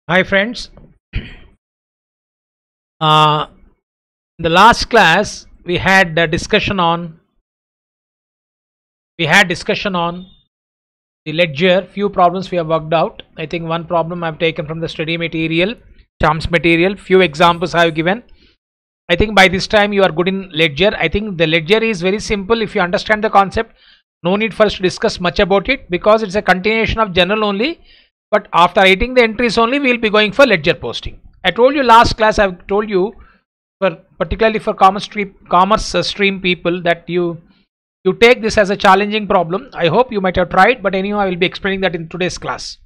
Hi friends. Uh, in the last class we had discussion on the ledger. Few problems we have worked out. I think one problem I've taken from the study material, charms material. Few examples I have given. I think by this time you are good in ledger. I think the ledger is very simple if you understand the concept. No need for us to discuss much about it because it's a continuation of journal only. But after writing the entries only, we will be going for ledger posting. I told you last class. I've told you for particularly for commerce stream people that you take this as a challenging problem. I hope you might have tried, but anyhow I will be explaining that in today's class.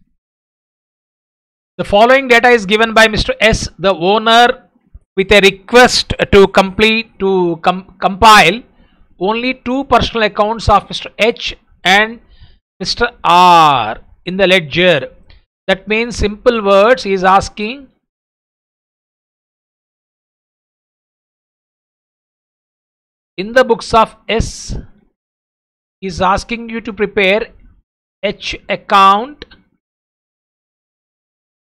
The following data is given by Mr. S, the owner, with a request to compile only two personal accounts of Mr. H and Mr. R in the ledger. That means, simple words, he is asking in the books of S, he is asking you to prepare H account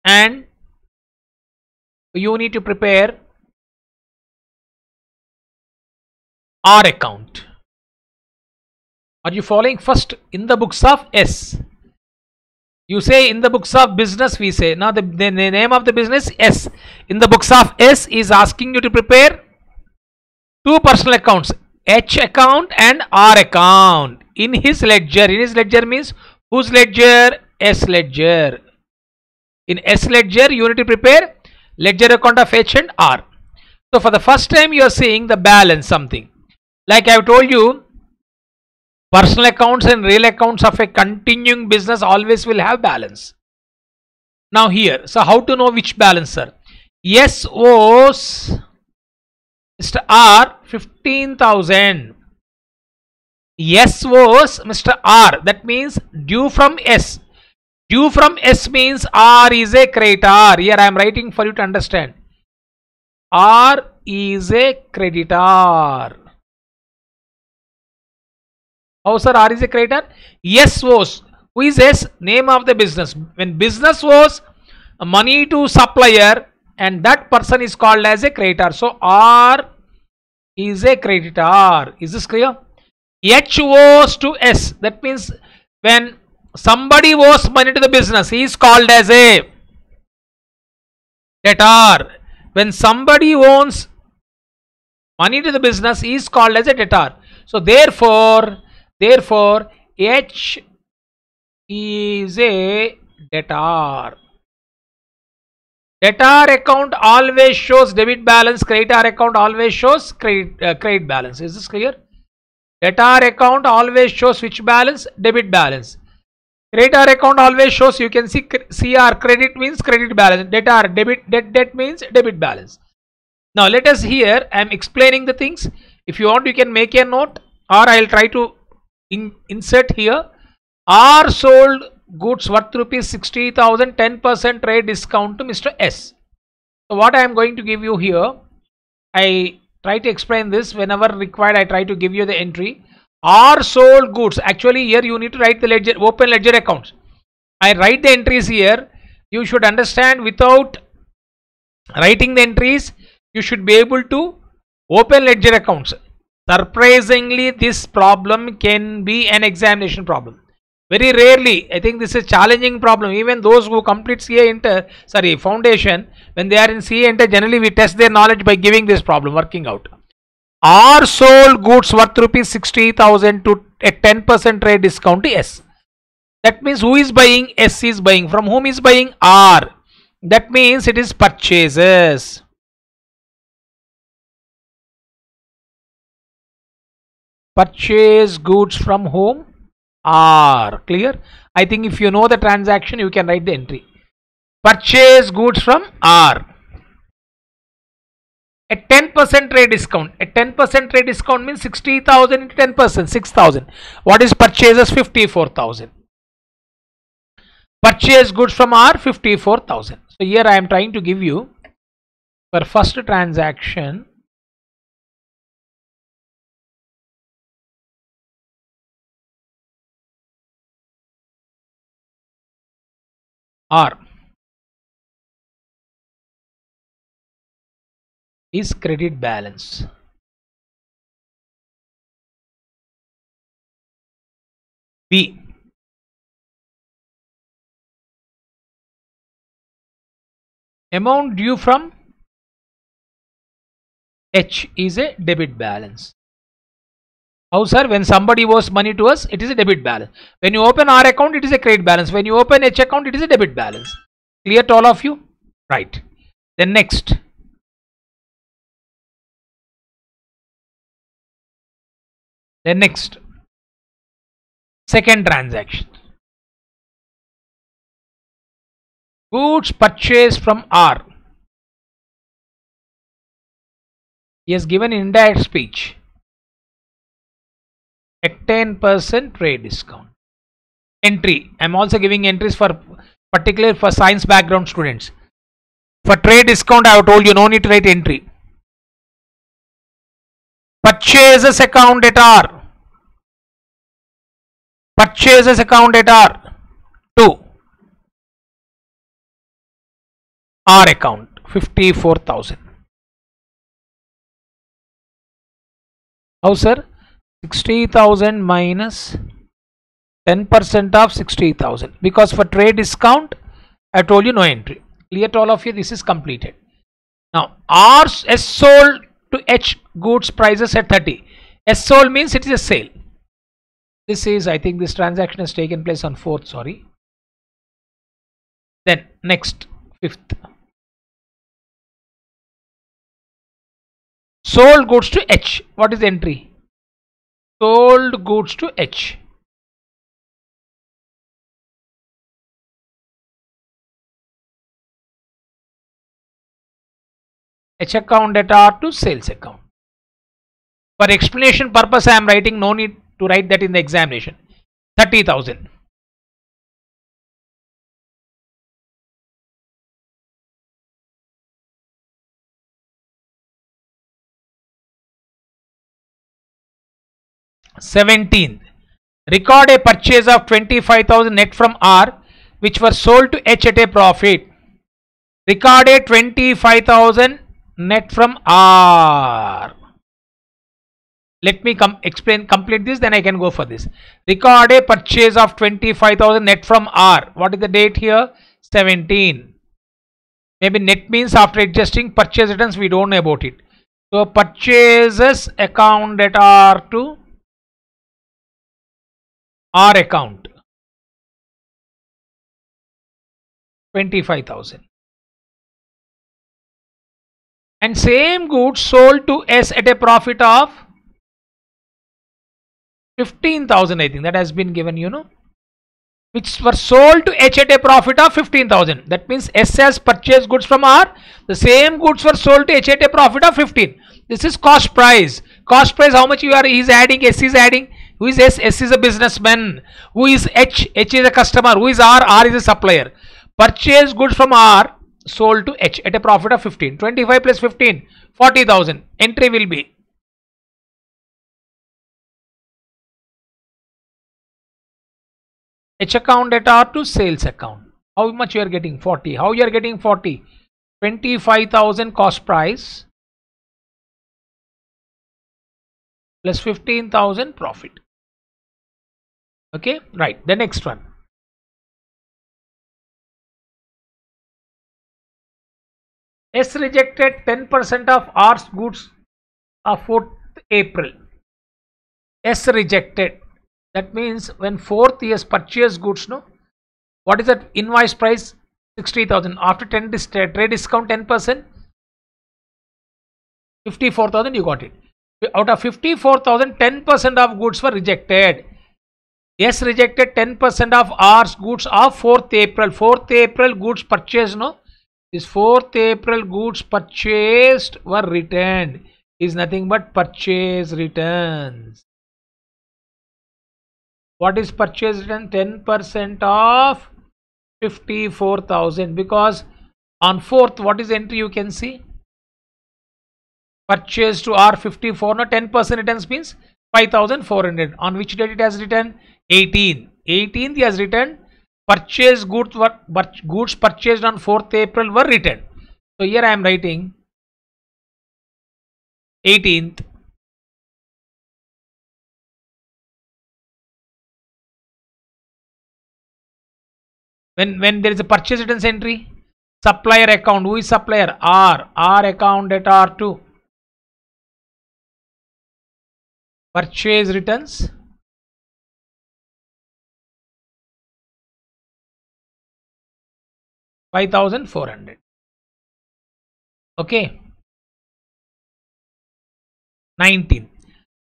and you need to prepare R account. Are you following? First, in the books of S, you say in the books of business, we say now the name of the business S. In the books of S is asking you to prepare two personal accounts, H account and R account in his ledger. In his ledger means whose ledger? S ledger. In S ledger you need to prepare ledger account of H and R. So for the first time you are seeing the balance something. Like I have told you, personal accounts and real accounts of a continuing business always will have balance. Now here, so how to know which balance, sir? S owes Mr. R 15,000. S owes Mr. R. That means due from S. Due from S means R is a creditor. Here I am writing for you to understand. R is a creditor. How, sir, R is a creditor? S owes. Who is S? Name of the business. When business owes money to supplier, and that person is called as a creditor. So R is a creditor. Is this clear? H owes to S. That means when somebody owes money to the business, he is called as a debtor. When somebody owns money to the business, he is called as a debtor. So therefore H is a debtor. Debtor account always shows debit balance. Creditor account always shows credit balance. Is this clear? Debtor account always shows which balance? Debit balance. Creditor account always shows, you can see CR, credit means credit balance. Debtor, debt means debit balance. Now let us here, I am explaining the things. If you want, you can make a note, or I will try to insert here. R sold goods worth rupees 60,000, 10% trade discount to Mr. S. So what I am going to give you here, I try to explain this whenever required. I try to give you the entry. R sold goods. Actually here you need to write the ledger, open ledger accounts. I write the entries here. You should understand, without writing the entries you should be able to open ledger accounts. Surprisingly, this problem can be an examination problem. Very rarely, I think this is a challenging problem. Even those who complete foundation, when they are in CA Inter, generally we test their knowledge by giving this problem, working out. R sold goods worth rupees 60,000 to a 10% trade discount to S. That means who is buying? S is buying. From whom is buying? R. That means it is purchases. Purchase goods from whom? R. Clear? I think if you know the transaction, you can write the entry. Purchase goods from R. A 10% trade discount. A 10% trade discount means 60,000 into 10%, 6,000. What is purchases? 54,000. Purchase goods from R, 54,000. So here I am trying to give you for first transaction R. is credit balance. B, amount due from H is a debit balance. How, sir? When somebody owes money to us, it is a debit balance. When you open R account, it is a credit balance. When you open H account, it is a debit balance. Clear to all of you? Right. Then next. Second transaction. Goods purchased from R. He has given indirect speech at 10% trade discount. Entry. I am also giving entries for particularly for science background students. For trade discount, I have told you no need to write entry. Purchases account at R. Purchases account at R. 2. R account 54,000. How, sir? 60,000 minus 10% of 60,000. Because for trade discount, I told you no entry. Clear to all of you? This is completed. Now, R S sold to H goods prices at 30. S sold means it is a sale. This is, I think this transaction has taken place on 4th, sorry. Then next, 5th. Sold goods to H. What is the entry? Sold goods to H. H account at R to sales account. For explanation purpose, I am writing, no need to write that in the examination. 30,000. (17) Record a purchase of 25,000 net from R, which were sold to H at a profit. Record a 25,000 net from R. Let me complete this, then I can go for this. Record a purchase of 25,000 net from R. What is the date here? 17. Maybe net means after adjusting purchase returns, we don't know about it. So purchases account at R to R account 25,000. And same goods sold to S at a profit of 15,000, I think that has been given, you know, which were sold to H at a profit of 15,000. That means S has purchased goods from R. The same goods were sold to H at a profit of 15. This is cost price. Cost price, how much he is adding? S is adding. Who is S? S is a businessman. Who is H? H is a customer. Who is R? R is a supplier. Purchase goods from R, sold to H at a profit of 15. 25 plus 15, 40,000. Entry will be H account at R to sales account. How much you are getting? 40. How you are getting 40? 25,000 cost price plus 15,000 profit. Okay, right. The next one. S rejected 10% of R's goods of 4th April. S rejected. That means when 4th he has purchased goods, no? What is that invoice price? 60,000. After trade discount 10%, 54,000 you got it. Out of 54,000, 10% of goods were rejected. S rejected 10% of R's goods of 4th April. 4th April goods purchased, no? This 4th April goods purchased were returned. Is nothing but purchase returns. What is purchase return? 10% of 54,000. Because on 4th, what is the entry you can see? Purchase to R 54. No, 10% returns means 5,400. On which date it has returned? 18. 18th he has returned. Purchase goods purchased on 4th April were returned. So here I am writing 18th. When there is a purchase returns entry, supplier account, who is supplier? R account at R2. Purchase returns, $5,400. Okay. 19.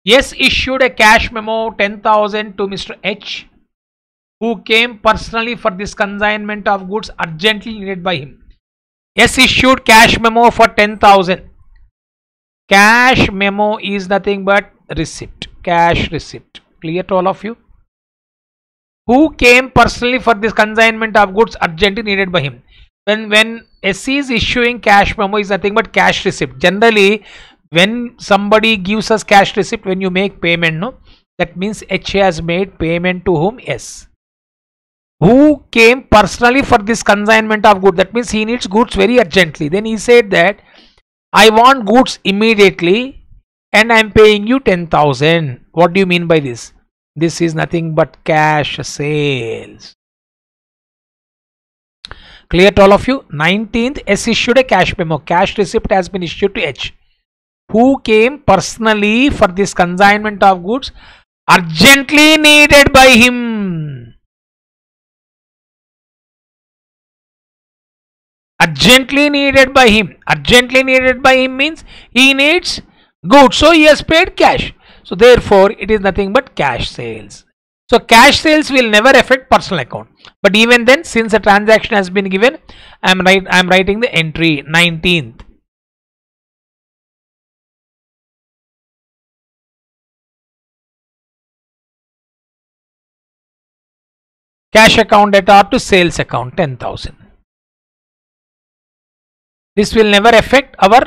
S issued a cash memo 10,000 to Mr. H, who came personally for this consignment of goods urgently needed by him. S issued cash memo for 10,000. Cash memo is nothing but receipt. Cash receipt. Clear to all of you? Who came personally for this consignment of goods urgently needed by him. When S is issuing cash memo is nothing but cash receipt. Generally, when somebody gives us cash receipt, when you make payment, no, that means H has made payment to whom? S. Who came personally for this consignment of goods, that means he needs goods very urgently. Then he said that I want goods immediately and I am paying you 10,000. What do you mean by this? This is nothing but cash sales. Clear to all of you? 19th, S issued a cash memo. Cash receipt has been issued to H, who came personally for this consignment of goods urgently needed by him. Urgently needed by him. Urgently needed by him means he needs goods, so he has paid cash. So therefore it is nothing but cash sales. So cash sales will never affect personal account. But even then, since a transaction has been given, I am writing the entry 19th. Cash account at R to sales account 10,000. This will never affect our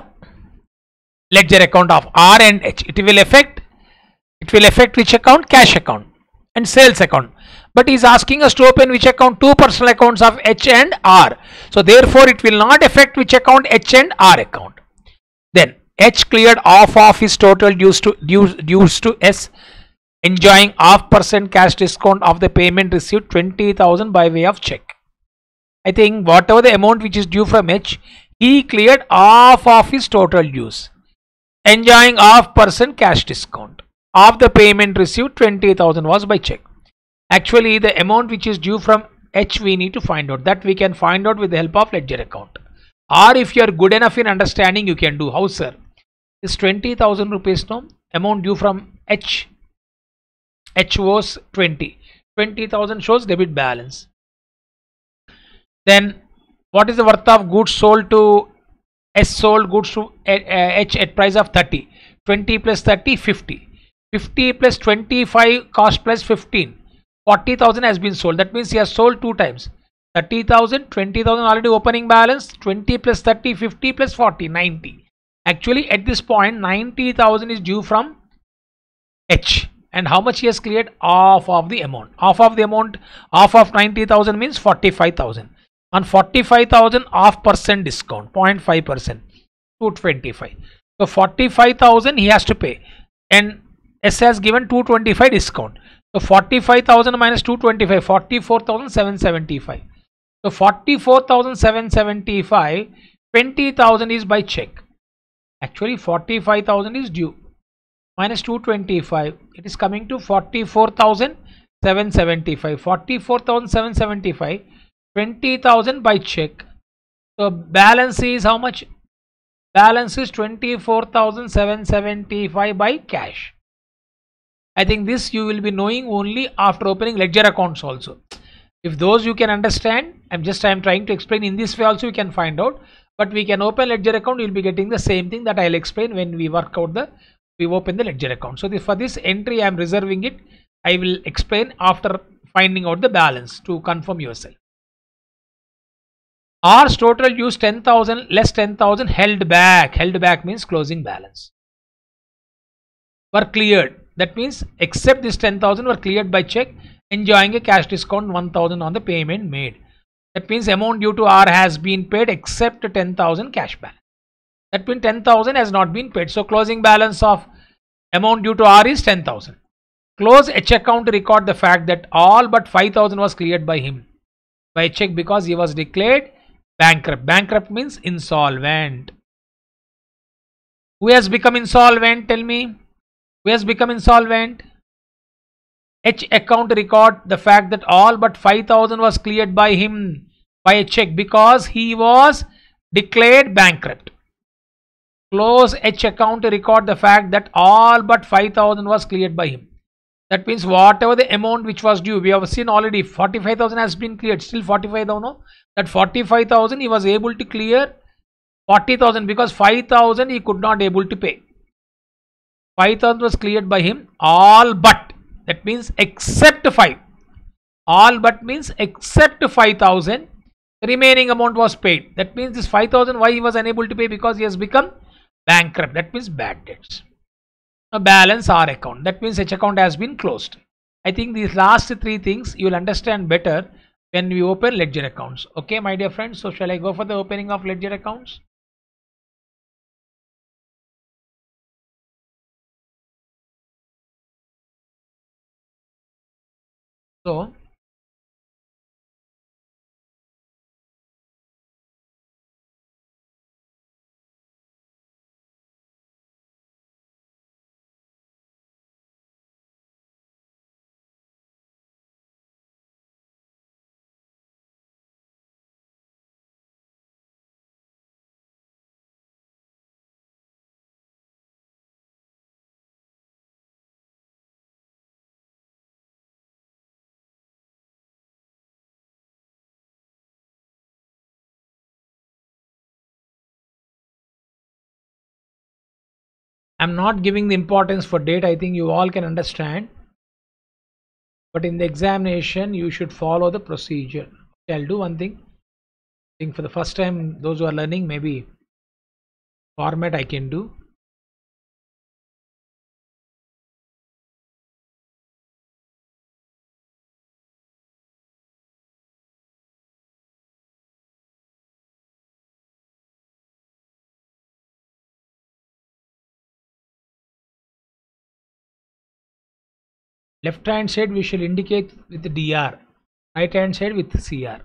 ledger account of R and H. It will affect which account? Cash account and sales account. But he is asking us to open which account? Two personal accounts of H and R. So therefore it will not affect which account? H and R account. Then H cleared half of his total dues to S, enjoying half% cash discount of the payment received 20,000 by way of check. I think whatever the amount which is due from H, he cleared half of his total dues, enjoying half% cash discount of the payment received 20,000 was by check. Actually, the amount which is due from H we need to find out. That we can find out with the help of ledger account. Or if you are good enough in understanding, you can do. How, sir? This 20,000 rupees no amount due from H. H was 20. 20,000 shows debit balance. Then what is the worth of goods sold to S? Sold goods to H at price of 30. 20 plus 30, 50. 50 plus 25 cost plus 15. 40,000 has been sold. That means he has sold two times. 30,000, 20,000 already opening balance. 20 plus 30, 50 plus 40, 90. Actually at this point 90,000 is due from H. And how much he has cleared? Half of the amount. Half of 90,000 means 45,000. On 45,000, half% discount, 0.5%, 225. So 45,000 he has to pay, and S has given 225 discount. So 45,000 minus 225, 44,775. So 44,775, 20,000 is by check. Actually 45,000 is due. Minus 225, it is coming to 44,775. 44,775, 20,000 by check. So balance is how much? Balance is 24,775 by cash. I think this you will be knowing only after opening ledger accounts also. If those you can understand, I am trying to explain in this way also you can find out. But we can open ledger account, you will be getting the same thing that I will explain when we work out we open the ledger account. So for this entry I am reserving it. I will explain after finding out the balance to confirm yourself. R's total use 10,000 less 10,000 held back. Held back means closing balance. Were cleared. That means except this 10,000 were cleared by check, enjoying a cash discount 1,000 on the payment made. That means amount due to R has been paid except 10,000 cash balance. That means 10,000 has not been paid. So closing balance of amount due to R is 10,000. Close H account to record the fact that all but 5,000 was cleared by him by check because he was declared bankrupt. Bankrupt means insolvent. Who has become insolvent? Tell me. Who has become insolvent? H account record the fact that all but 5,000 was cleared by him by a check because he was declared bankrupt. Close H account to record the fact that all but 5,000 was cleared by him. That means whatever the amount which was due, we have seen already 45,000 has been cleared. Still 45,000. No? That 45,000 he was able to clear 40,000 because 5,000 he could not able to pay. 5,000 was cleared by him. All but, that means except 5. All but means except 5,000. The remaining amount was paid. That means this 5,000 why he was unable to pay because he has become bankrupt. That means bad debts. A balance R account. That means H account has been closed. I think these last three things you will understand better when we open ledger accounts. Okay, my dear friends. So shall I go for the opening of ledger accounts? So I'm not giving the importance for date. I think you all can understand. But in the examination, you should follow the procedure. Okay, I'll do one thing. I think for the first time, those who are learning, maybe format I can do. Left hand side we shall indicate with DR. Right hand side with CR.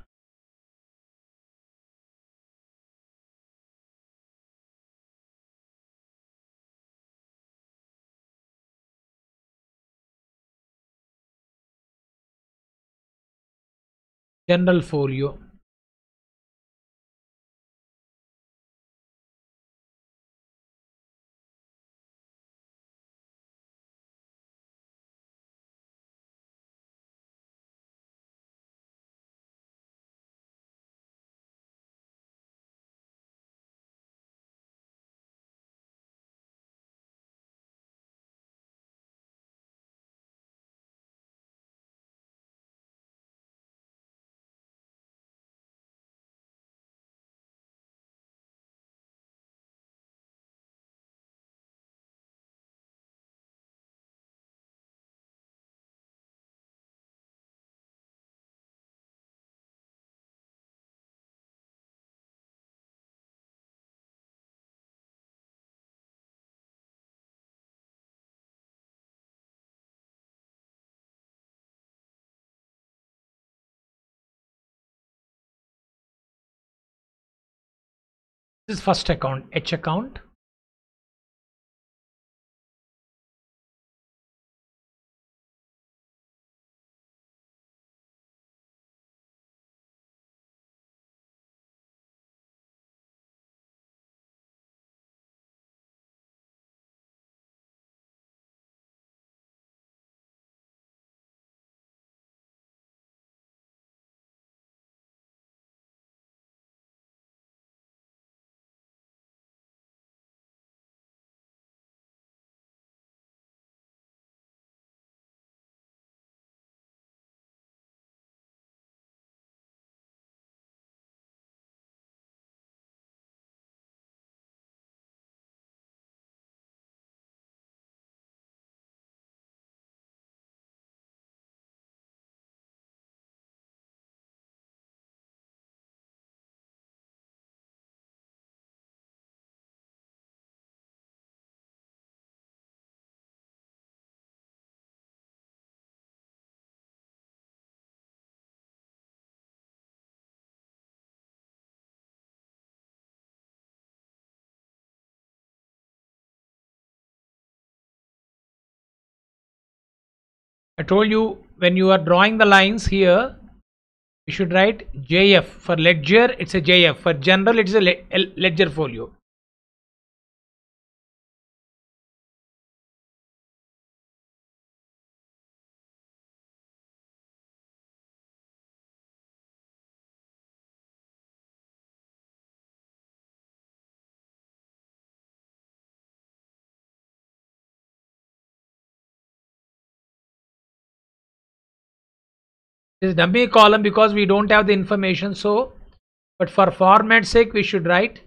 General folio. This is first account, H account. I told you when you are drawing the lines here, you should write JF. For ledger, it's a JF. For general, it's a ledger folio. This is dummy column because we don't have the information. So, but for format sake, we should write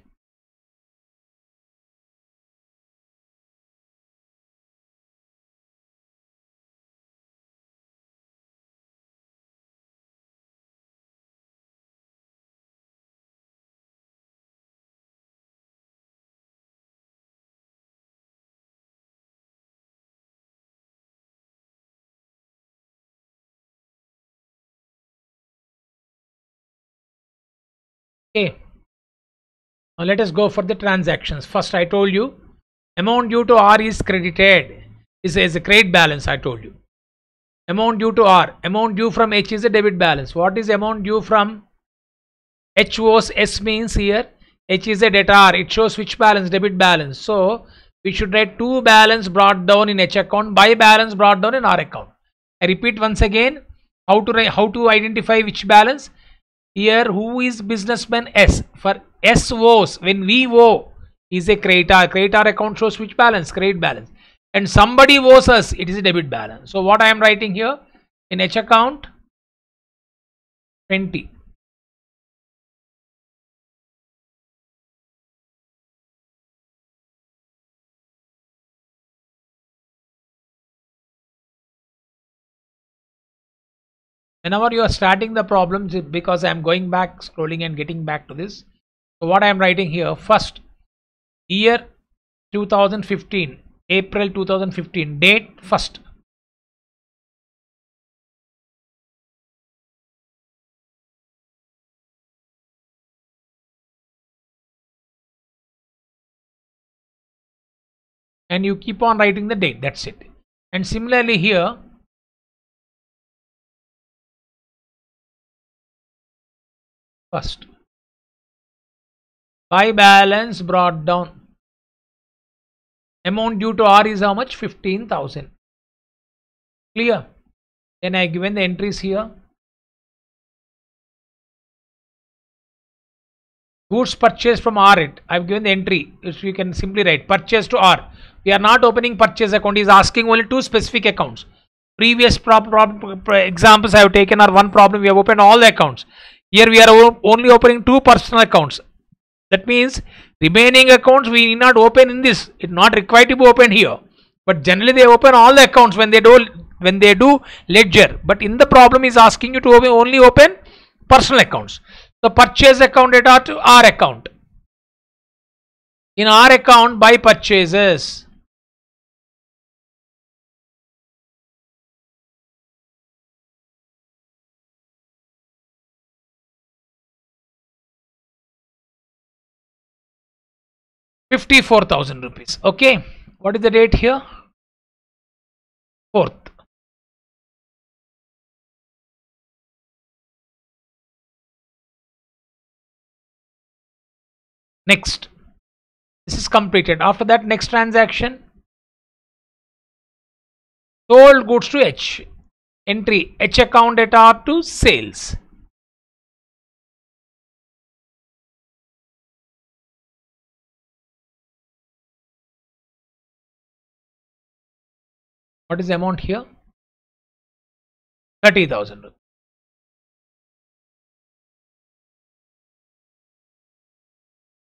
A. Now let us go for the transactions. First, I told you amount due to R is credited. This is a credit balance. I told you amount due to R. Amount due from H is a debit balance. What is amount due from H? Was S means here H is a debtor. It shows which balance? Debit balance. So we should write to balance brought down in H account, by balance brought down in R account. I repeat once again how to identify which balance. Here who is businessman? S. For S owes, when we owe is a creditor. Creditor account shows which balance? Credit balance. And somebody owes us, it is a debit balance. So what I am writing here in H account 20. Whenever you are starting the problems, because I am going back, scrolling and getting back to this. So what I am writing here, first year 2015, April 2015, date first. And you keep on writing the date, that's it. And similarly here, first by balance brought down, amount due to R is how much? 15,000. Clear? Then I given the entries here. Goods purchased from R. I've given the entry. If you can simply write purchase to R. We are not opening purchase account. He is asking only two specific accounts. Previous examples I have taken are one problem. We have opened all the accounts. Here we are only opening two personal accounts. That means remaining accounts we need not open in this. It's not required to be opened here. But generally they open all the accounts when they do ledger. But in the problem is asking you to only open personal accounts. So purchase account data to R account. In R account by purchases. ₹54,000. Okay. What is the date here? 4th. Next. This is completed. After that, next transaction. Sold goods to H. Entry H account data to sales. What is the amount here? 30,000.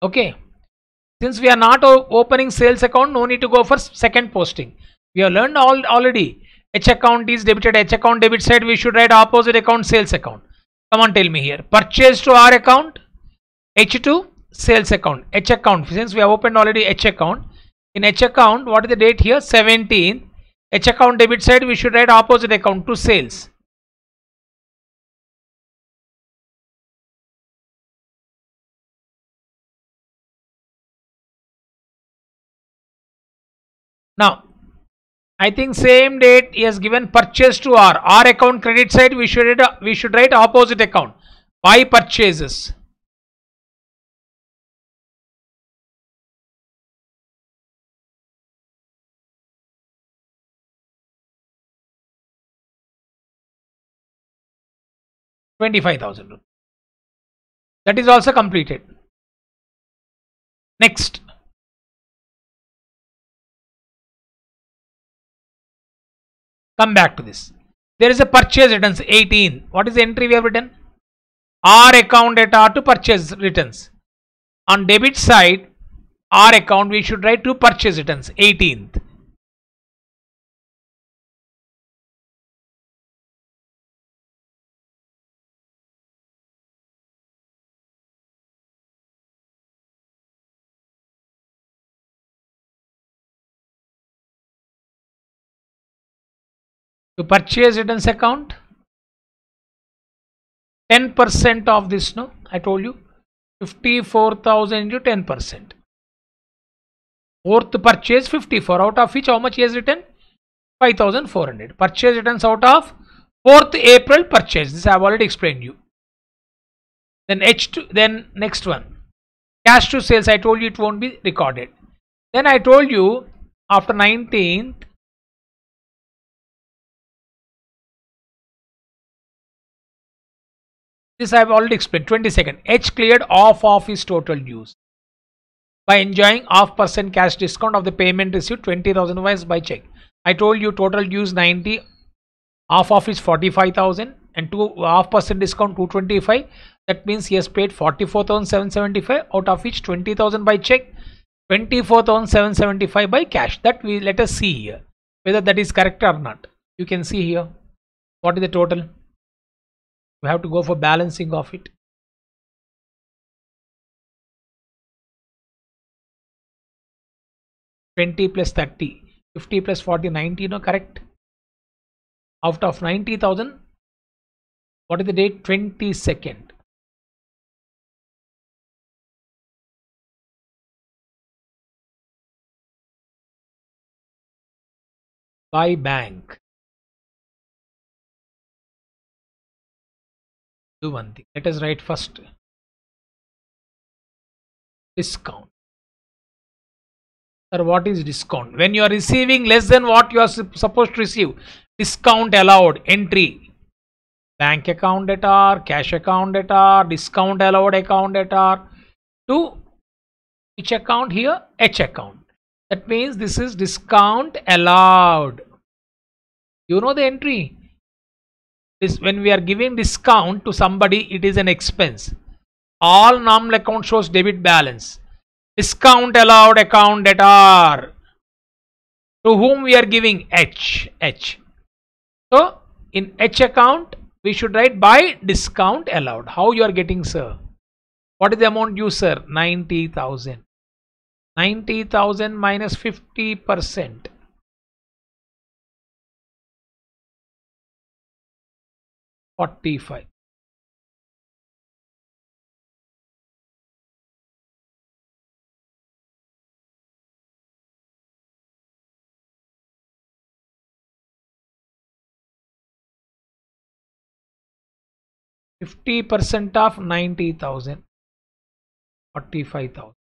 Okay. Since we are not opening sales account, no need to go for second posting. We have learned already. H account is debited. H account debit side, we should write opposite account sales account. Come on, tell me here. Purchase to R account. H to sales account. H account. Since we have opened already H account. In H account, what is the date here? 17th. H account debit side, we should write opposite account to sales. Now, I think same date he has given purchase to R account credit side. We should write opposite account. Buy purchases. ₹25,000. That is also completed. Next. Come back to this. There is a purchase returns 18. What is the entry we have written? R account at R to purchase returns. On debit side, R account we should write to purchase returns 18th. To purchase returns account, 10% of this, no, I told you 54,000 into 10%. Fourth purchase 54, out of which how much he has written? 5,400. Purchase returns out of 4th April purchase. This I have already explained you. Then H2, then next one, cash to sales. I told you it won't be recorded. Then I told you after 19th, this I have already explained. 22nd, H cleared of his total dues by enjoying % cash discount of the payment received 20,000 was by check. I told you total dues 90, half of is 45,000 and 2.5% discount 225. That means he has paid 44,775, out of which 20,000 by check, 24,775 by cash. That we let us see here whether that is correct or not. You can see here what is the total. We have to go for balancing of it. $20 plus 30, 50 plus 40, 90, no, correct. Out of 90,000, what is the date? 22nd. By bank. Do one thing. Let us write first discount. Sir, what is discount? When you are receiving less than what you are supposed to receive, discount allowed entry. Bank account at R, cash account at R, discount allowed account at R to which account here? H account. That means this is discount allowed. You know the entry. This, when we are giving discount to somebody, it is an expense. All nominal account shows debit balance. Discount allowed account at R. To whom we are giving? H. So in H account we should write by discount allowed. How you are getting, sir? What is the amount due, sir? 90,000. 90,000 minus 50%. 45. %50 of 90,000, 45,000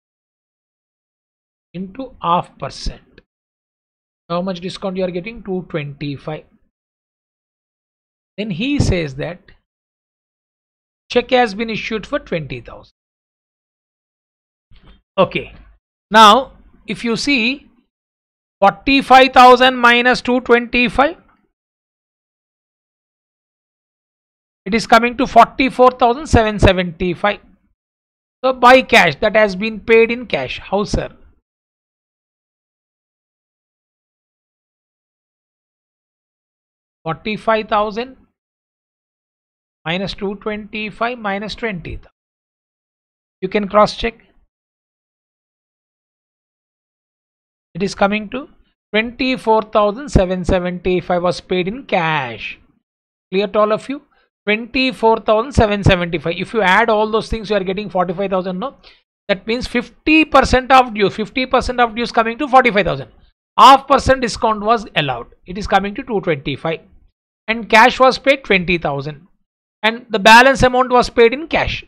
into half percent. How much discount you are getting? 225. Then he says that check has been issued for 20,000. Okay. Now, if you see 45,000 minus 225, it is coming to 44,775. So by cash, that has been paid in cash. How, sir? $45,000 minus 225 minus 20,000. You can cross check. It is coming to 24,775 was paid in cash. Clear to all of you? 24,775. If you add all those things, you are getting 45,000. No, that means 50% of due. 50% of due is coming to 45,000. half percent discount was allowed. It is coming to 225, and cash was paid 20,000, and the balance amount was paid in cash.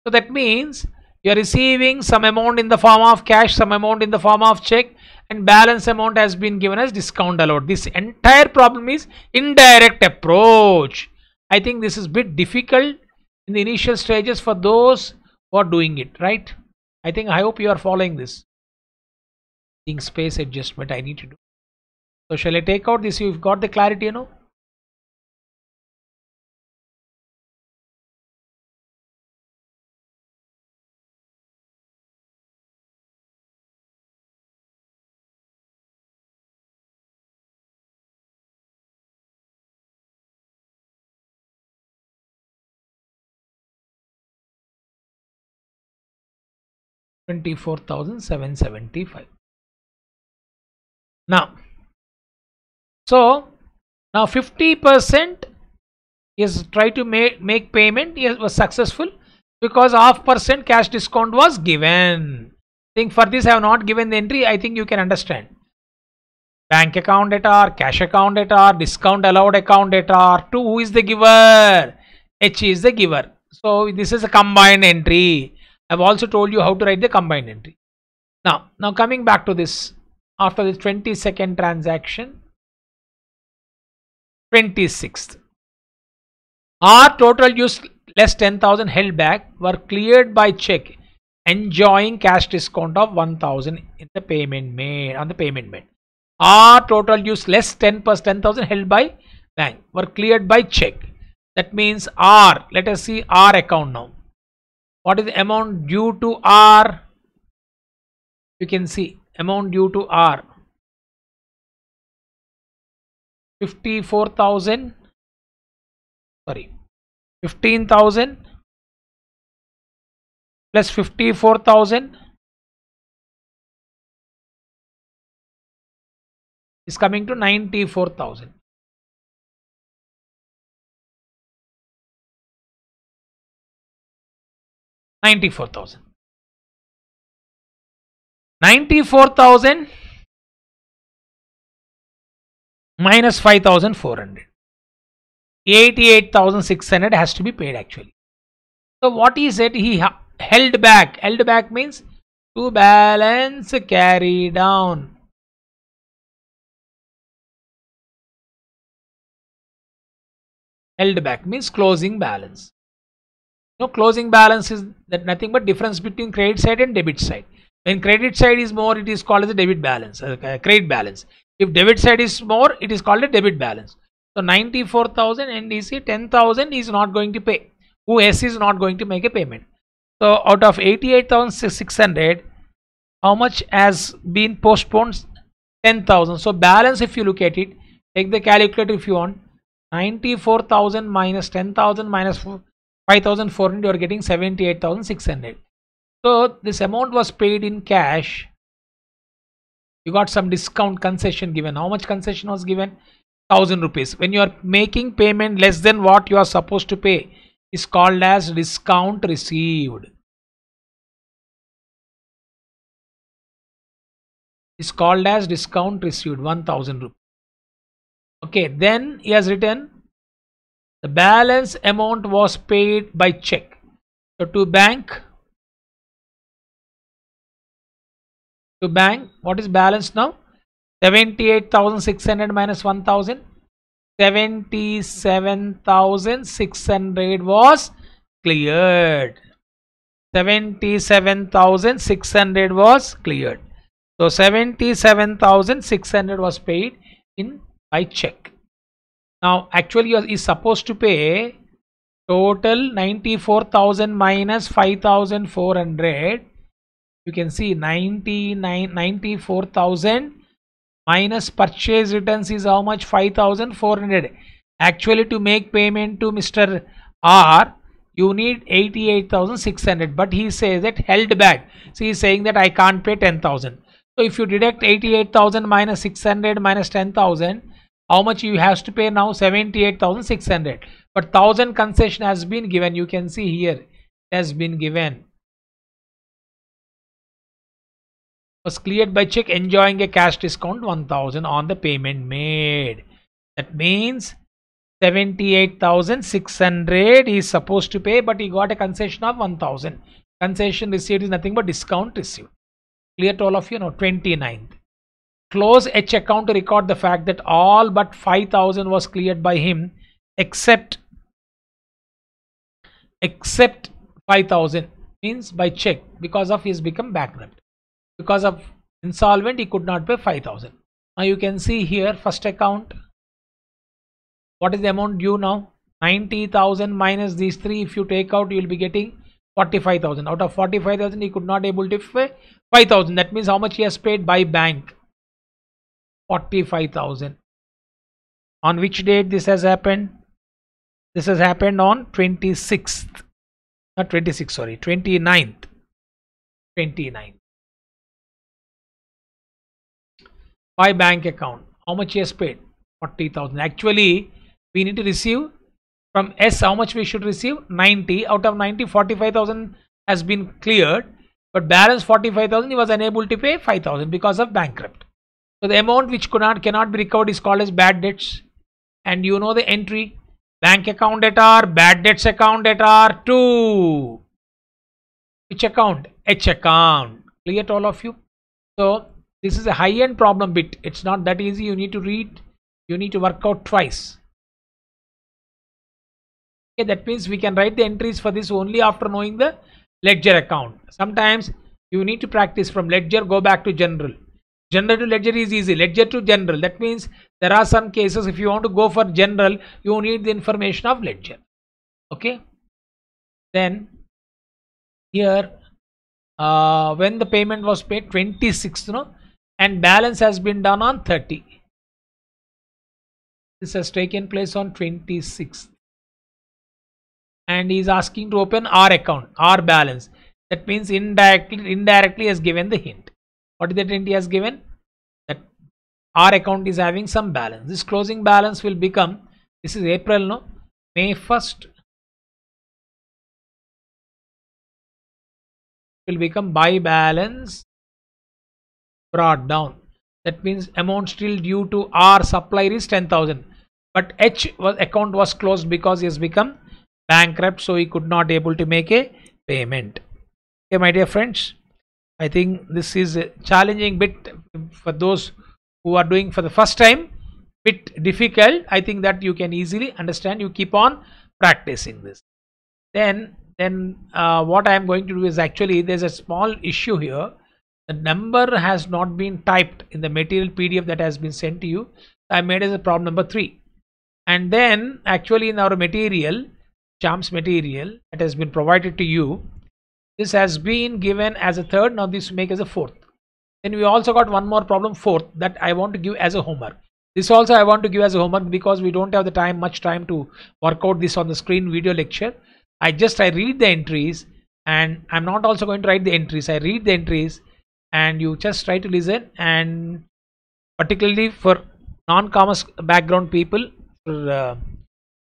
So that means you are receiving some amount in the form of cash, some amount in the form of check, and balance amount has been given as discount allowed. This entire problem is indirect approach. I think this is a bit difficult in the initial stages for those who are doing it, right? I hope you are following this. Space adjustment I need to do. So shall I take out this? You've got the clarity, you know. $24,775. Now, so now 50% is try to make payment. It was successful because half percent cash discount was given. I think for this I have not given the entry. I think you can understand. Bank account data, cash account data, discount allowed account data. To who is the giver? H is the giver. So this is a combined entry. I've also told you how to write the combined entry. Now coming back to this, after this 22nd transaction, 26th, our total use less 10,000 held back were cleared by check, enjoying cash discount of 1,000 in the payment made on the payment made. Our total use less 10,000 held by bank were cleared by check. That means R. Let us see R account now. What is the amount due to R? You can see amount due to R, 54,000. Sorry, 15,000 plus 54,000 is coming to 94,000. $94,000 minus 5,400. 88,600 has to be paid actually. So what he said, he held back. Held back means to balance carry down. Held back means closing balance. No, closing balance is that nothing but difference between credit side and debit side. When credit side is more, it is called as a debit balance, credit balance. If debit side is more, it is called a debit balance. So 94,000 NDC, 10,000 is not going to pay. US is not going to make a payment. So out of 88,600, how much has been postponed? 10,000. So balance, if you look at it, take the calculator if you want. 94,000 minus 10,000 minus 5,400, you are getting 78,600. So this amount was paid in cash. You got some discount concession given. How much concession was given? 1,000 rupees. When you are making payment less than what you are supposed to pay, is called as discount received. Is called as discount received, 1,000 rupees. Okay, then he has written the balance amount was paid by check. So to bank, what is balance now? 78,600 minus 1,000. 77,600 was cleared. 77,600 was cleared. So 77,600 was paid in by check. Now actually he is supposed to pay total 94,000 minus 5,400. You can see 94,000 minus purchase returns is how much? 5,400. Actually to make payment to Mr. R, you need 88,600, but he says that held back. So he is saying that I can't pay 10,000. So if you deduct 88,000 minus 600 minus 10,000, how much you have to pay now? 78,600. But 1,000 concession has been given. You can see here it has been given. was cleared by check, enjoying a cash discount 1000 on the payment made. That means 78,600 he is supposed to pay, but he got a concession of 1000. Concession received is nothing but discount received. Clear to all of you? Now 29th. Close H account to record the fact that all but 5,000 was cleared by him except 5,000, means by check, because of he has become bankrupt. Because of insolvent, he could not pay 5,000. Now you can see here, first account, what is the amount due now? 90,000 minus these three. If you take out, you will be getting 45,000. Out of 45,000, he could not able to pay 5,000. That means how much he has paid by bank? 45,000. On which date this has happened? This has happened on 26th. Not 26th, sorry, 29th. 29th. By bank account. How much he has paid? 40,000. Actually, we need to receive from S. How much we should receive? 90. Out of 90, 45,000 has been cleared, but balance 45,000 he was unable to pay 5,000 because of bankrupt. So the amount which cannot be recovered is called as bad debts, and you know the entry: bank account debtor, bad debts account debtor 2. Which account? H account. Clear to all of you? So this is a high-end problem bit. It's not that easy. You need to read. You need to work out twice. Okay, that means we can write the entries for this only after knowing the ledger account. Sometimes you need to practice from ledger, go back to general. General to ledger is easy. Ledger to general. That means there are some cases if you want to go for general, you need the information of ledger. Okay. Then here, when the payment was paid 26th, no, and balance has been done on 30. This has taken place on 26th. And he is asking to open R account, R balance. That means indirectly has given the hint. What is that hint he has given? That R account is having some balance. This closing balance will become, this is April, no? May 1st will become by balance brought down. That means amount still due to R supplier is 10,000. But H account was closed because he has become bankrupt, so he could not able to make a payment. Okay, my dear friends, I think this is a challenging bit for those who are doing for the first time. Bit difficult. I think that you can easily understand. You keep on practicing this. Then what I am going to do is, actually there's a small issue here. The number has not been typed in the material PDF that has been sent to you. I made as a problem number 3. And then actually in our material, CHAMPS material that has been provided to you, this has been given as a 3rd. Now this make as a 4th. Then we also got one more problem, 4th, that I want to give as a homework. This also I want to give as a homework because we don't have the much time to work out this on the screen video lecture. I read the entries, and I'm not also going to write the entries. I read the entries and you just try to listen, and particularly for non-commerce background people,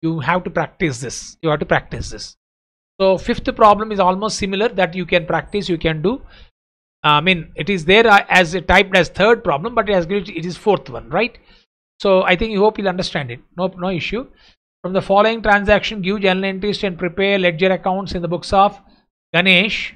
you have to practice this. You have to practice this. So 5th problem is almost similar, that you can practice, you can do. I mean, it is there as typed as 3rd problem, but it is 4th one, right? So I think you hope you'll understand it. No issue. From the following transaction, give journal entries and prepare ledger accounts in the books of Ganesh.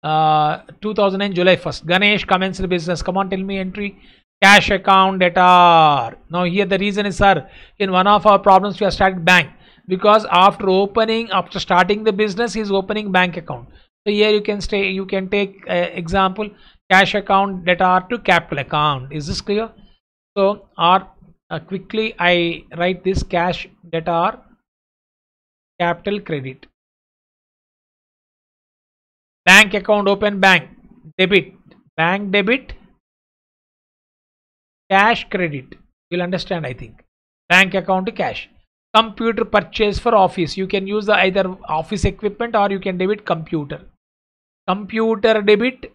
2009 July 1st. Ganesh commenced the business. Come on, tell me entry. Cash account debtor. Now here the reason is, sir, in one of our problems we have started bank, because after starting the business he is opening bank account. So here you can take example, cash account debtor to capital account. Is this clear? So quickly I write this: cash debtor, capital credit. Bank account, open bank, debit, bank debit, cash credit. You'll understand, I think. Bank account to cash. Computer purchase for office. You can use the either office equipment or you can debit computer. Computer debit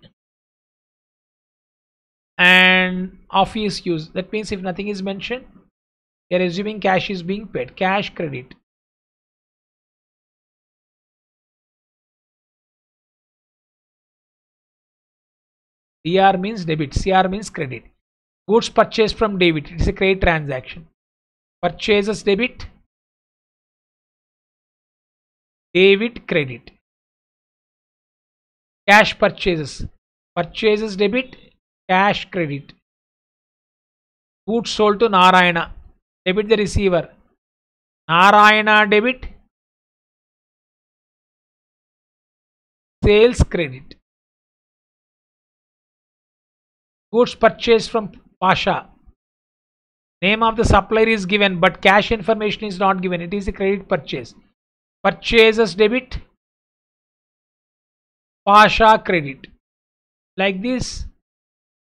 and office use. That means if nothing is mentioned, you're assuming cash is being paid. Cash credit. DR means debit, CR means credit. Goods purchased from David, it is a credit transaction. Purchases debit, David credit. Cash purchases, purchases debit, cash credit. Goods sold to Narayana, debit the receiver, Narayana debit, sales credit. Goods purchased from Pasha, name of the supplier is given but cash information is not given, it is a credit purchase. Purchases debit, Pasha credit. Like this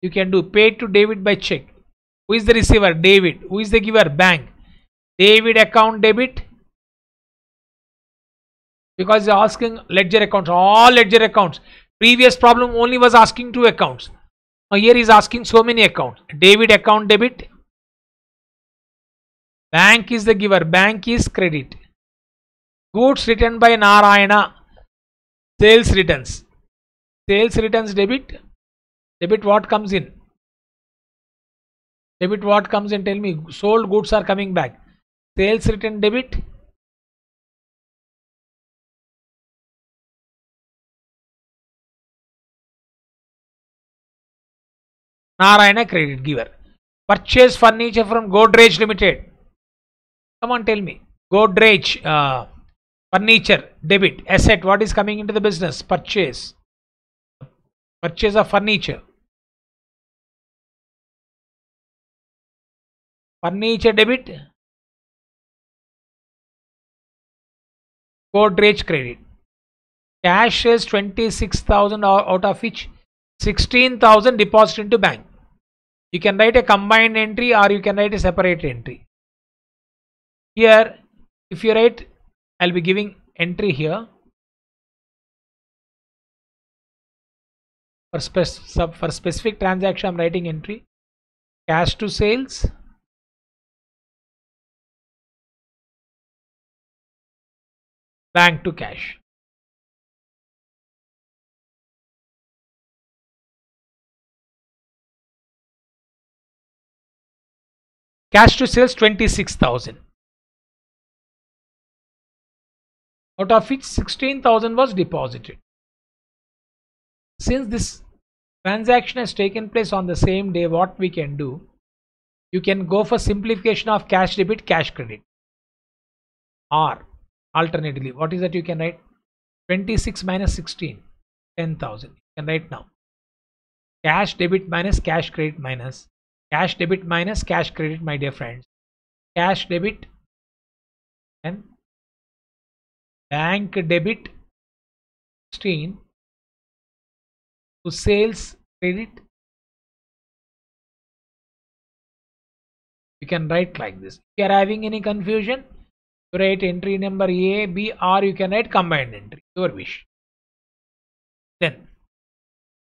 you can do. Paid to David by check. Who is the receiver? David. Who is the giver? Bank. David account debit, because he is asking ledger accounts, all ledger accounts. Previous problem only was asking 2 accounts. Now here he is asking so many accounts. David account debit, bank is the giver, bank is credit. Goods written by Narayana, sales returns. Sales returns debit, debit what comes in? Debit what comes in? Tell me. Sold goods are coming back. Sales return debit, Narayana credit giver. Purchase furniture from Godrej Limited. Come on, tell me. Godrej furniture debit. Asset what is coming into the business? Purchase. Purchase of furniture. Furniture debit, Godrej credit. Cash is 26,000 out of which 16,000 deposit into bank. You can write a combined entry or you can write a separate entry. Here if you write, I'll be giving entry here. For specific transaction I'm writing entry. Cash to sales, bank to cash. Cash to sales 26,000. Out of which 16,000 was deposited. Since this transaction has taken place on the same day, what we can do? You can go for simplification of cash debit, cash credit. Or alternatively, what is that you can write? 26 minus 16, 10,000. You can write now. Cash debit minus cash credit minus cash debit minus cash credit, my dear friends. Cash debit and bank debit 16 to sales credit. You can write like this. If you are having any confusion, you write entry number A, B, or you can write combined entry, your wish. Then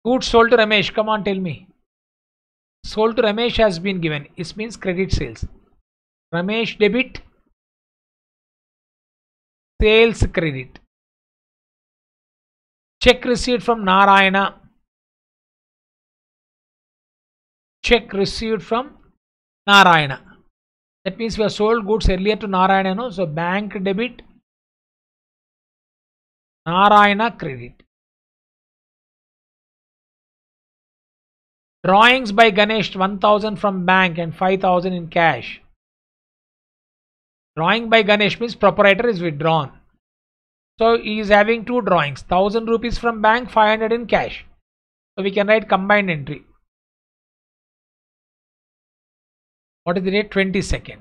goods sold to Ramesh. Come on, tell me. Sold to Ramesh has been given. It means credit sales. Ramesh debit, sales credit. Check received from Narayana. Check received from Narayana. That means we have sold goods earlier to Narayana. No? So bank debit, Narayana credit. Drawings by Ganesh 1,000 from bank and 5,000 in cash. Drawing by Ganesh means proprietor is withdrawn. So he is having 2 drawings, 1,000 rupees from bank, 500 in cash. So we can write combined entry. What is the date? 22nd.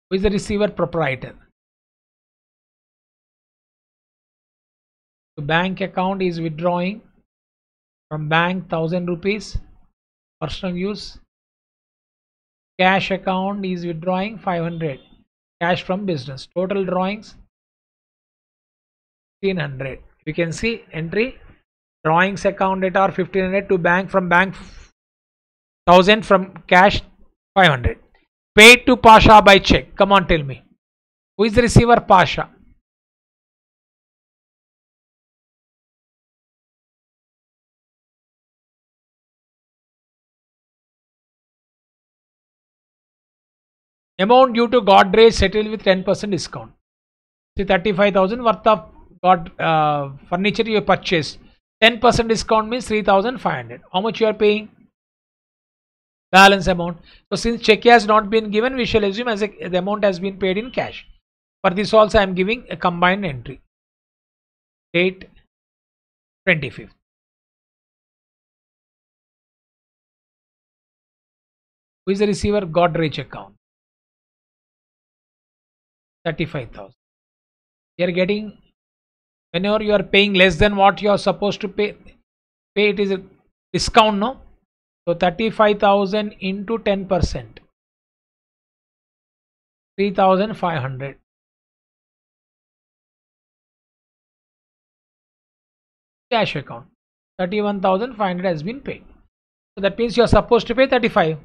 Who is the receiver? Proprietor. The bank account is withdrawing from bank 1,000 rupees personal use. Cash account is withdrawing 500 cash from business. Total drawings 1,500. You can see entry drawings account data are 1,500 to bank, from bank 1,000, from cash 500. Paid to Pasha by check. Come on, tell me. Who is the receiver? Pasha. Amount due to Godrej settled with 10% discount. See, 35,000 worth of furniture you purchased. 10% discount means 3,500. How much you are paying? Balance amount. So since check has not been given, we shall assume as the amount has been paid in cash. For this also I am giving a combined entry. Date 25th. Who is the receiver? Godrej account. 35,000. You are getting, whenever you are paying less than what you are supposed to pay it is a discount, no? So 35,000 into 10%, 3,500. Cash account, 31,500 has been paid. So that means you are supposed to pay 35.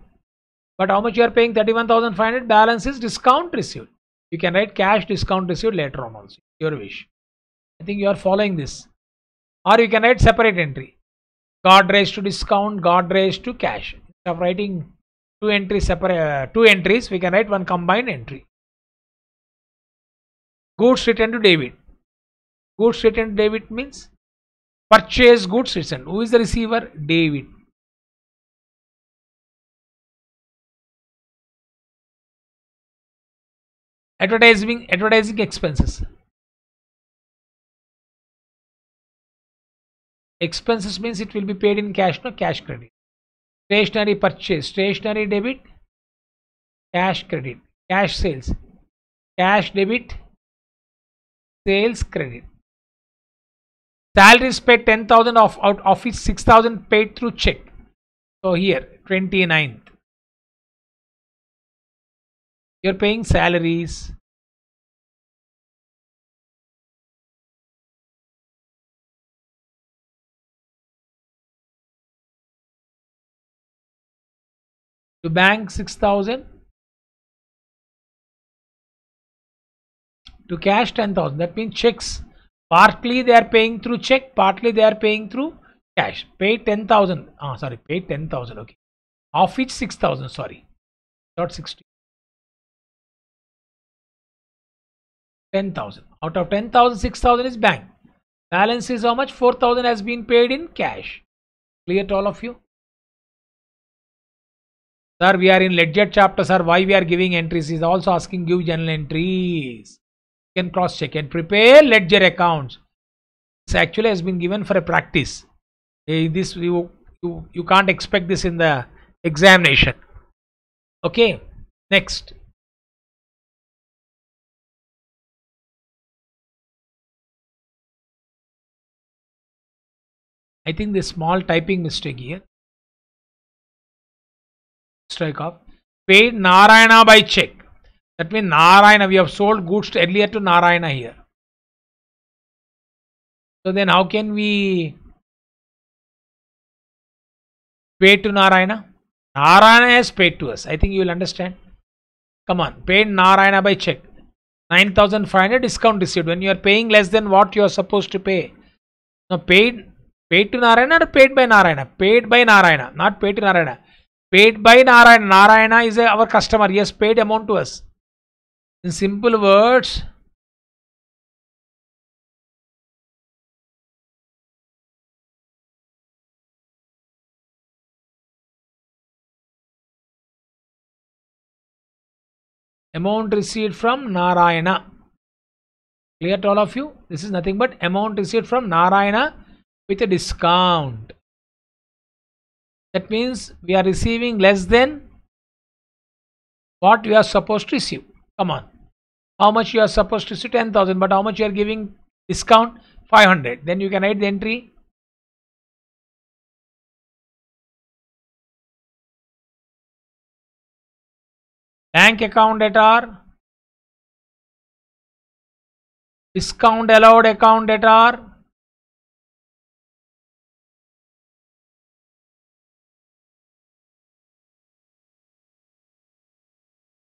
But how much you are paying? 31,500. Balance is discount received. You can write cash discount received later on also. Your wish. I think you are following this. Or you can write separate entry. Godrej to discount, Godrej to cash. Instead of writing two entries separate, two entries, we can write one combined entry. Goods returned to debit. Goods returned to debit means purchase goods returned. Who is the receiver? David. Advertising expenses. Expenses means it will be paid in cash, no cash credit. Stationery purchase, stationery debit, cash credit. Cash sales, cash debit, sales credit. Salaries paid 10,000 out of which 6,000 paid through check. So here 29th. You're paying salaries. To bank 6,000. To cash 10,000. That means checks. Partly they are paying through check, partly they are paying through cash. Paid 10,000. Sorry, paid 10,000. Okay. Of which 6,000. Sorry. Not 60. 10,000. Out of 10,000, 6,000 is bank. Balance is how much? 4,000 has been paid in cash. Clear to all of you? Sir, we are in ledger chapter, sir. Why we are giving entries? Is also asking give journal entries. You can cross check and prepare ledger accounts. This actually has been given for a practice. This you can't expect this in the examination. Okay. Next. I think the small typing mistake here. Strike off. Paid Narayana by check. That means Narayana, we have sold goods earlier to Narayana here. So then how can we pay to Narayana? Narayana has paid to us. I think you will understand. Come on. Paid Narayana by check. 9,500 discount received. When you are paying less than what you are supposed to pay. Now paid to Narayana or paid by Narayana? Paid by Narayana. Not paid to Narayana. Paid by Narayana. Narayana is our customer. Yes, paid amount to us. In simple words, amount received from Narayana. Clear to all of you? This is nothing but amount received from Narayana with a discount. That means we are receiving less than what we are supposed to receive. Come on. How much you are supposed to receive? 10,000. But how much you are giving discount? 500. Then you can write the entry. Bank account debtor. Discount allowed account debtor.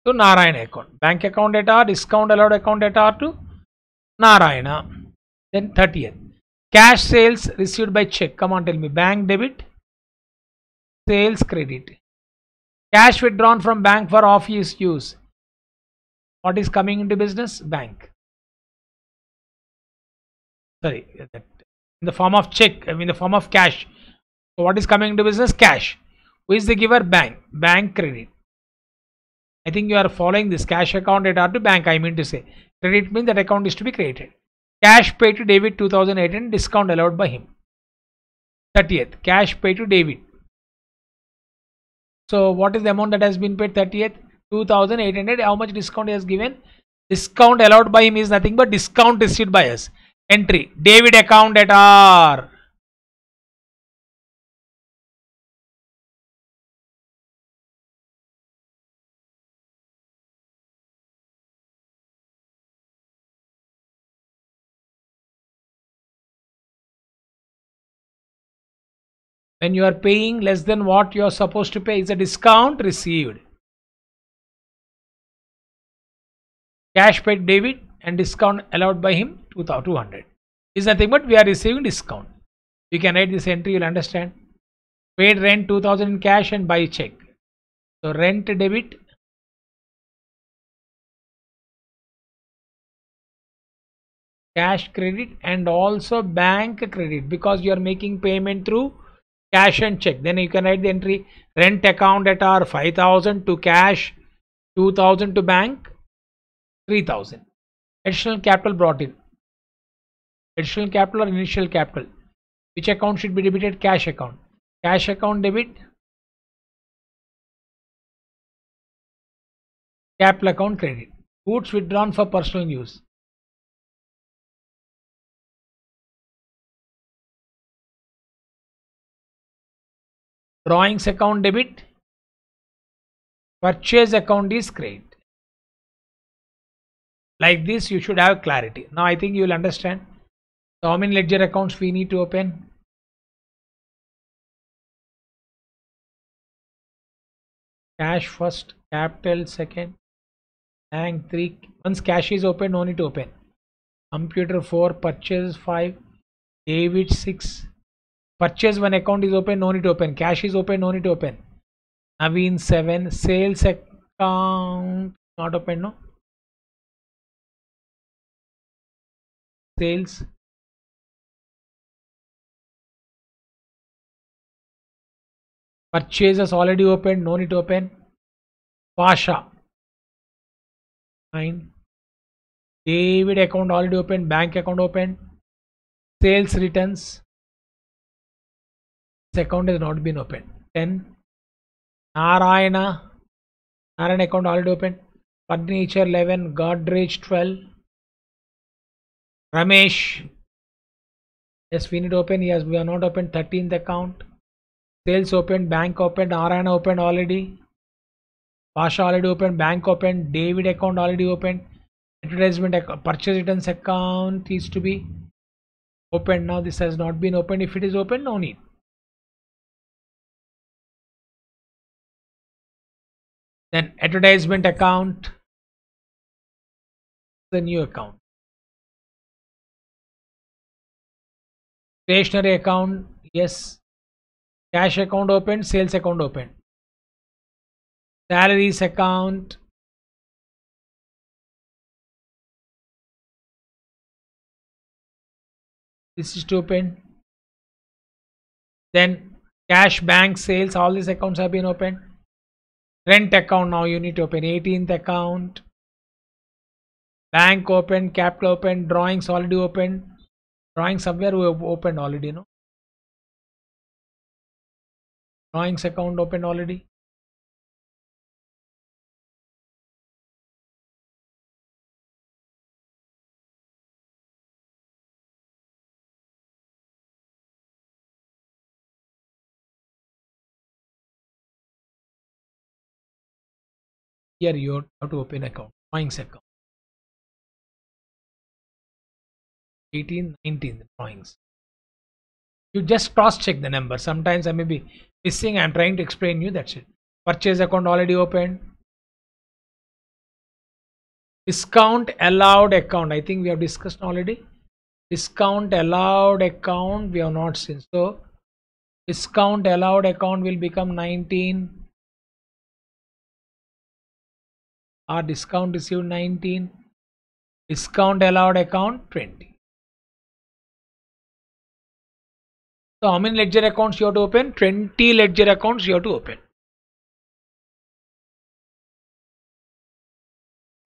To Narayana account. Bank account debtor, discount allowed account debtor to Narayana. Then 30th. Cash sales received by check. Come on, tell me. Bank debit. Sales credit. Cash withdrawn from bank for office use. What is coming into business? Bank. Sorry, in the form of check, in the form of cash. So what is coming into business? Cash. Who is the giver? Bank. Bank credit. I think you are following this. Cash account at R to bank, I mean to say. Credit means that account is to be created. Cash paid to David 2018, discount allowed by him. 30th. Cash paid to David. So what is the amount that has been paid? 30th. 2800. How much discount he has given? Discount allowed by him is nothing but discount received by us. Entry. David account at R. When you are paying less than what you are supposed to pay, is a discount received. Cash paid David and discount allowed by him 200 is nothing but we are receiving discount. You can write this entry, you'll understand. Paid rent 2000 in cash and by check. So rent debit, cash credit, and also bank credit, because you are making payment through cash and check. Then you can write the entry rent account at R 5000 to cash, 2000 to bank, 3000. Additional capital brought in. Additional capital or initial capital. Which account should be debited? Cash account. Cash account debit. Capital account credit. Goods withdrawn for personal use. Drawings account debit. Purchase account is credit. Like this you should have clarity. Now I think you will understand. So how many ledger accounts we need to open? Cash first, capital second, bank 3. Once cash is open, no need to open. Computer 4, purchase 5, David 6. Purchase 1 account is open, no need to open. Cash is open, no need to open. Naveen 7, sales account not open, no. Sales. Purchases already opened, no need to open. Pasha 9. David account already open, bank account open. Sales returns. This account has not been opened. 10. Narayana account already open. Furniture 11. Godrej 12. Ramesh, yes, we need to open. Yes, we are not open. 13th account. Sales open, bank open, Narayana opened already. Pasha already open, bank open, David account already open. Advertisement account, purchase returns account is to be opened. Now this has not been opened. If it is open, no need. Then advertisement account, the new account. Stationery account, yes. Cash account open, sales account open. Salaries account. This is to open. Then cash, bank, sales, all these accounts have been opened. Rent account, now you need to open. 18th account. Bank open, capital open, drawings already open. Drawing somewhere we have opened already, no? Drawings account opened already. Here you have to open account. Drawings account. 18, 19 drawings. You just cross check the number. Sometimes I may be missing. I am trying to explain you. That's it. Purchase account already opened. Discount allowed account. I think we have discussed already. Discount allowed account we have not seen. So discount allowed account will become 19. or discount received 19, discount allowed account 20. So how many ledger accounts you have to open? 20 ledger accounts you have to open.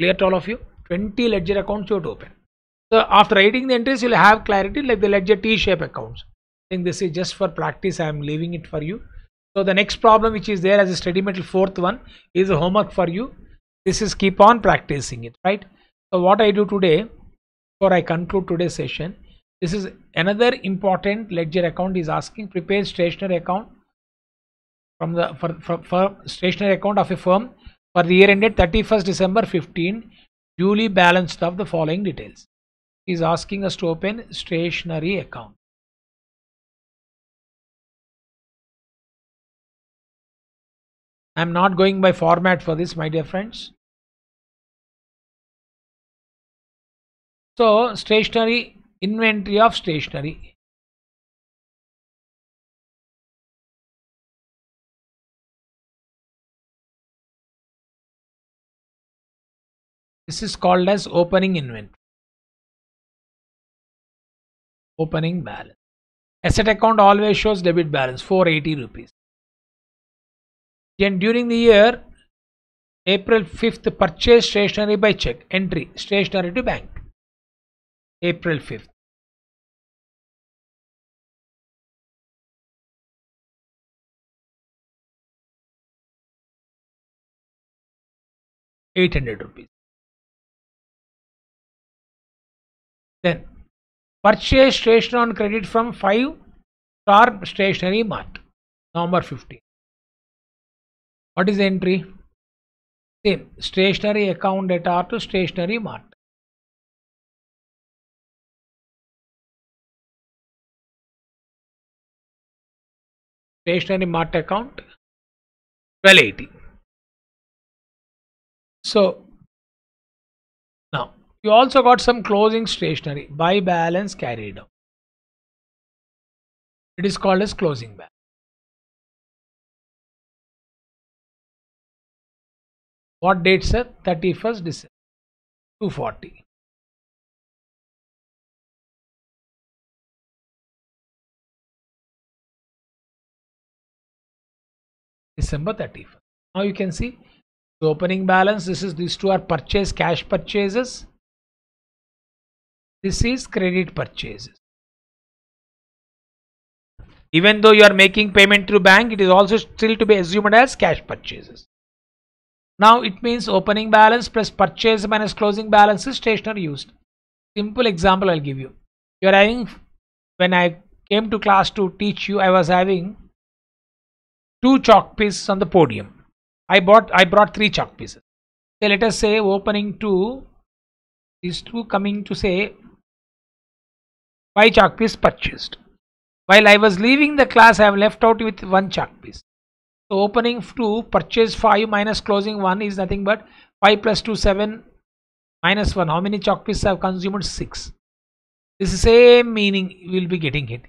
Clear to all of you? 20 ledger accounts you have to open. So after writing the entries, you will have clarity like the ledger T-shape accounts. I think this is just for practice. I am leaving it for you. So the next problem which is there as a study material, fourth one, is a homework for you. This is keep on practicing it, right? So what I do today, before I conclude today's session, this is another important ledger account is asking prepare stationery account from the for stationery account of a firm for the year ended 31st December 15, duly balanced of the following details. He is asking us to open stationery account. I am not going by format for this, my dear friends. So stationery, inventory of stationery. This is called as opening inventory. Opening balance. Asset account always shows debit balance 480 rupees. Then during the year April 5th purchase stationery by check. Entry stationery to bank. April 5th. ₹800. Then purchase stationery on credit from 5-star stationery mart. November 15. What is the entry? Same. Stationery account data to stationery mart. Stationery mart account 1280. So now you also got some closing stationery by balance carried out. It is called as closing balance. What date, sir? 31st December 240. December 31st. Now you can see the opening balance. These two are purchase cash purchases. This is credit purchases. Even though you are making payment through bank, it is also still to be assumed as cash purchases. Now it means opening balance plus purchase minus closing balance is stationery used. Simple example I'll give you. You are having, when I came to class to teach you, I was having 2 chalk pieces on the podium. I brought 3 chalk pieces. So let us say opening 2, these 2 coming to say 5 chalk pieces purchased. While I was leaving the class, I have left out with 1 chalk piece. So opening 2, purchase 5 minus closing 1 is nothing but 5 plus 2, 7 minus 1. How many chalk pieces I have consumed? 6. This is the same meaning you will be getting it.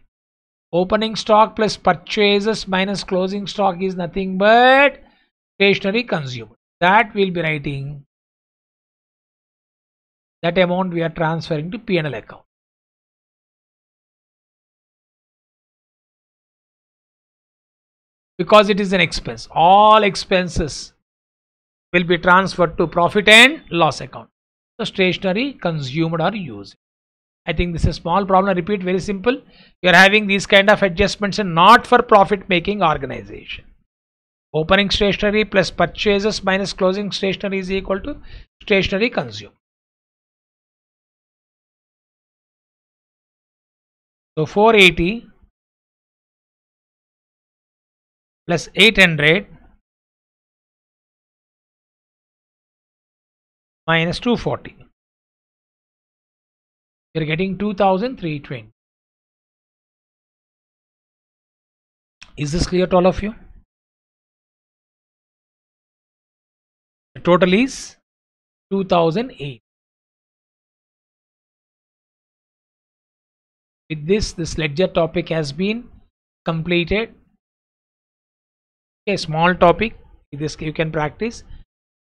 Opening stock plus purchases minus closing stock is nothing but stationery consumed. That we will be writing. That amount we are transferring to P&L account. Because it is an expense. All expenses will be transferred to profit and loss account. So stationery consumed or used. I think this is a small problem. I repeat, very simple. You are having these kind of adjustments and not for profit making organization. Opening stationery plus purchases minus closing stationery is equal to stationery consumed. So 480 plus 800 minus 240. You are getting 2320. Is this clear to all of you? The total is 2008. With this ledger topic has been completed. A small topic, this you can practice.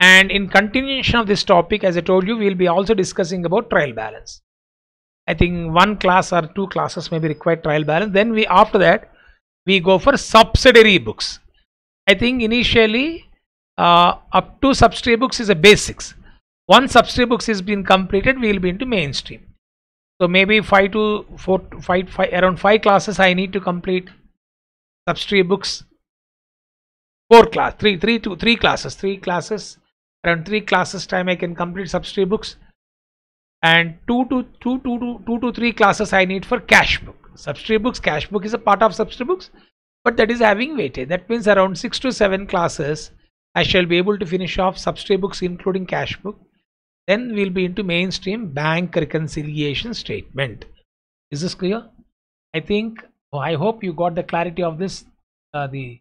And in continuation of this topic, as I told you, we will be also discussing about trial balance. I think one class or two classes may be required trial balance. Then we, after that, we go for subsidiary books. I think initially up to subsidiary books is a basics. Once subsidiary books is been completed, we will be into mainstream. So maybe around 5 classes I need to complete subsidiary books. 3 classes. Around 3 classes time I can complete subsidiary books, and 2 to 3 classes I need for cash book. Subsidiary books, cash book is a part of subsidiary books, but that is having weightage. That means around 6 to 7 classes I shall be able to finish off subsidiary books including cash book. Then we'll be into mainstream bank reconciliation statement. Is this clear? I think, I hope you got the clarity of this, the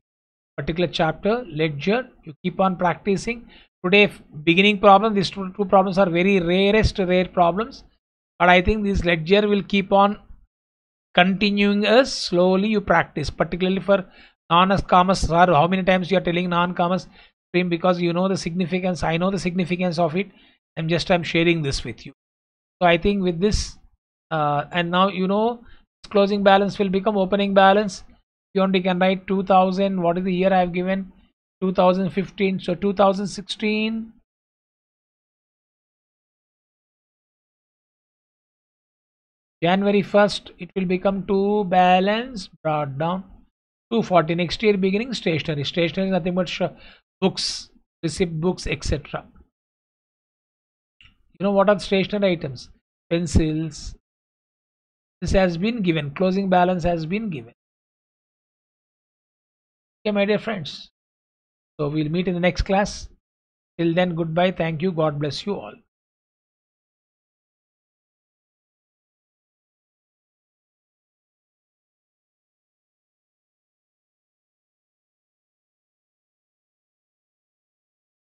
particular chapter, ledger. You keep on practicing. Today, beginning problem, these two problems are very rare problems, but I think this ledger will keep on continuing as slowly you practice, particularly for non-commerce. Sir, how many times you are telling non-commerce stream, because you know the significance, I know the significance of it. I'm sharing this with you. So I think with this, and now you know closing balance will become opening balance. You only can write 2000. What is the year I have given? 2015. So 2016. January 1st, it will become to balance brought down 240. Next year beginning stationery. Stationery is nothing but books, receipt books, etc. You know what are stationery items? Pencils. This has been given. Closing balance has been given. Okay, my dear friends. So we'll meet in the next class. Till then, goodbye. Thank you. God bless you all.